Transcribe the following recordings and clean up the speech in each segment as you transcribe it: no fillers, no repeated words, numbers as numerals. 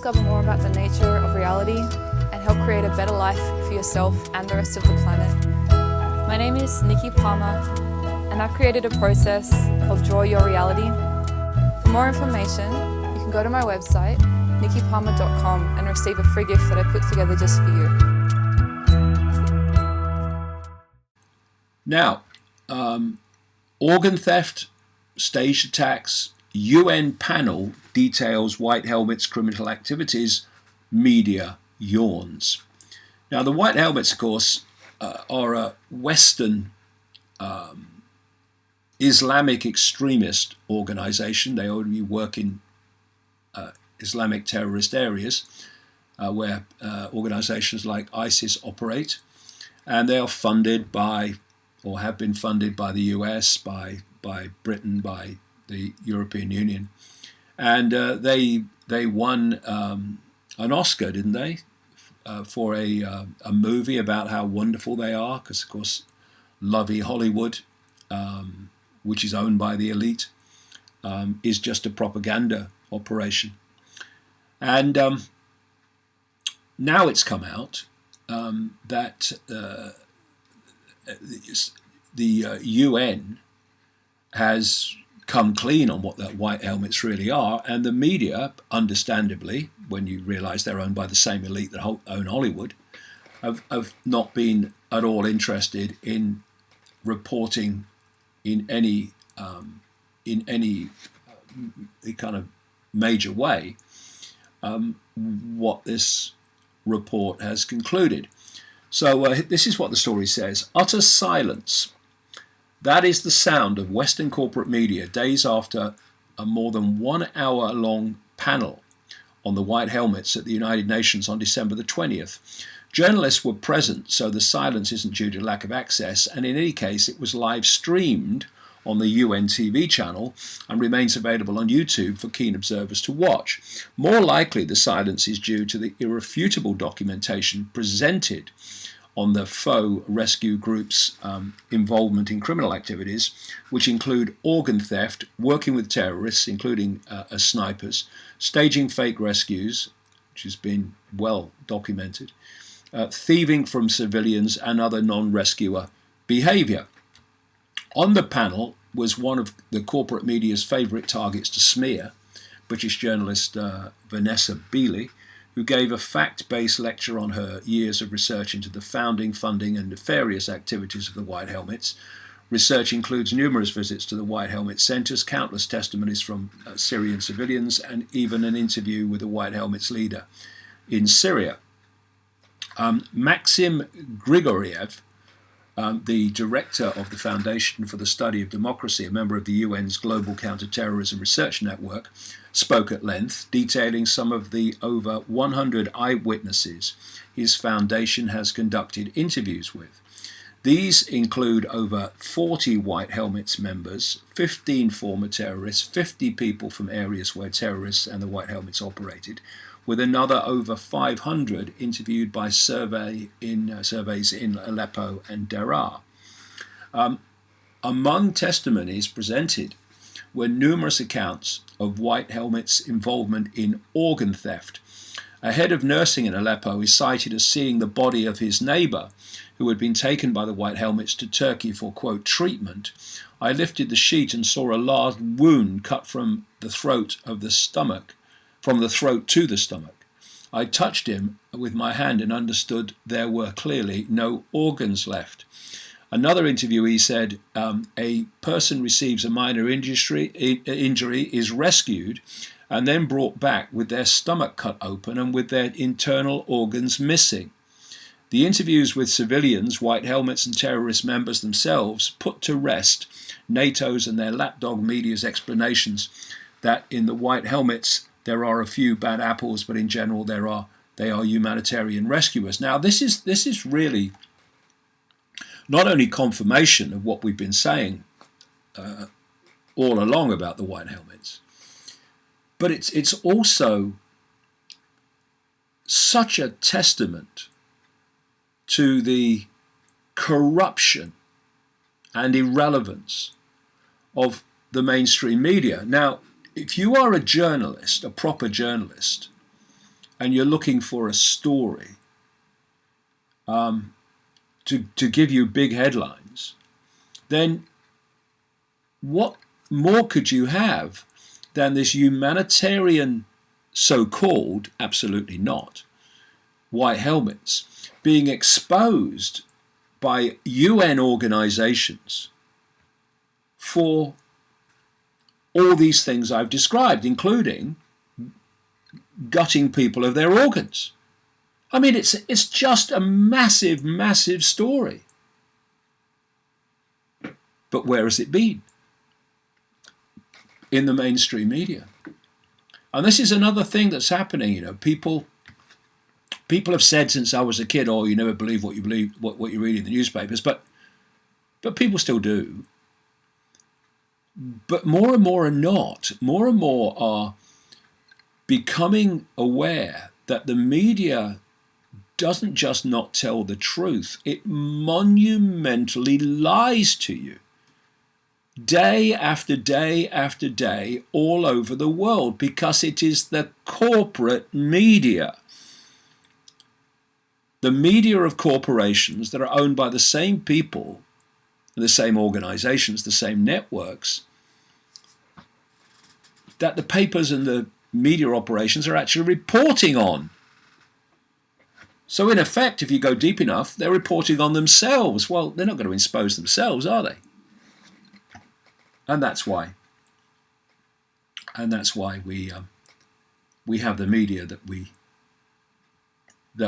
discover more about the nature of reality and help create a better life for yourself and the rest of the planet. My name is Icke and I've created a process called Draw Your Reality. For more information, you can go to my website, nikkipalmer.com, and receive a free gift that I put together just for you. Now, organ theft, staged attacks, UN panel details White Helmets' criminal activities, media yawns. Now, the White Helmets, of course, are a Western Islamic extremist organization. They only work in Islamic terrorist areas where organizations like ISIS operate, and they are funded by, or have been funded by, the US, by Britain, by the European Union, and they won an Oscar, didn't they, for a movie about how wonderful they are, because of course lovey Hollywood, which is owned by the elite, is just a propaganda operation. And now it's come out that the UN has come clean on what the White Helmets really are, and the media, understandably, when you realise they're owned by the same elite that own Hollywood, have not been at all interested in reporting in any kind of major way what this report has concluded. So this is what the story says. Utter silence. That is the sound of Western corporate media days after a more than 1 hour long panel on the White Helmets at the United Nations on December the 20th. Journalists were present, so the silence isn't due to lack of access, and in any case it was live streamed on the UN TV channel and remains available on YouTube for keen observers to watch. More likely the silence is due to the irrefutable documentation presented on the faux rescue group's involvement in criminal activities, which include organ theft, working with terrorists, including as snipers, staging fake rescues, which has been well documented, thieving from civilians, and other non-rescuer behaviour. On the panel was one of the corporate media's favourite targets to smear, British journalist Vanessa Beeley, who gave a fact-based lecture on her years of research into the founding, funding and nefarious activities of the White Helmets. Research includes numerous visits to the White Helmet centres, countless testimonies from Syrian civilians, and even an interview with the White Helmets leader in Syria. Maxim Grigoriev, the director of the Foundation for the Study of Democracy, a member of the UN's Global Counterterrorism Research Network, spoke at length, detailing some of the over 100 eyewitnesses his foundation has conducted interviews with. These include over 40 White Helmets members, 15 former terrorists, 50 people from areas where terrorists and the White Helmets operated, with another over 500 interviewed by surveys in Aleppo and Deraa. Among testimonies presented were numerous accounts of White Helmets' involvement in organ theft. A head of nursing in Aleppo is cited as seeing the body of his neighbour, who had been taken by the White Helmets to Turkey for, quote, treatment. I lifted the sheet and saw a large wound cut from the throat to the stomach. I touched him with my hand and understood there were clearly no organs left. Another interviewee said a person receives a minor injury, is rescued, and then brought back with their stomach cut open and with their internal organs missing. The interviews with civilians, White Helmets and terrorist members themselves put to rest NATO's and their lapdog media's explanations that in the White Helmets there are a few bad apples, but in general they are humanitarian rescuers. Now this is really not only confirmation of what we've been saying all along about the White Helmets, but it's also such a testament to the corruption and irrelevance of the mainstream media. Now, if you are a journalist, a proper journalist, and you're looking for a story to give you big headlines, then what more could you have than this humanitarian, so-called, absolutely not, white helmets being exposed by UN organizations for all these things I've described, including gutting people of their organs. I mean, it's just a massive, massive story. But where has it been? In the mainstream media. And this is another thing that's happening. You know, people have said since I was a kid, "Oh, you never believe what you read in the newspapers," but people still do. But more and more are not. More and more are becoming aware that the media doesn't just not tell the truth, it monumentally lies to you. Day after day after day, all over the world, because it is the corporate media. The media of corporations that are owned by the same people, the same organizations, the same networks, that the papers and the media operations are actually reporting on. So in effect, if you go deep enough, they're reporting on themselves. Well, they're not going to expose themselves, are they? And that's why. And that's why we have the media that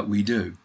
we do.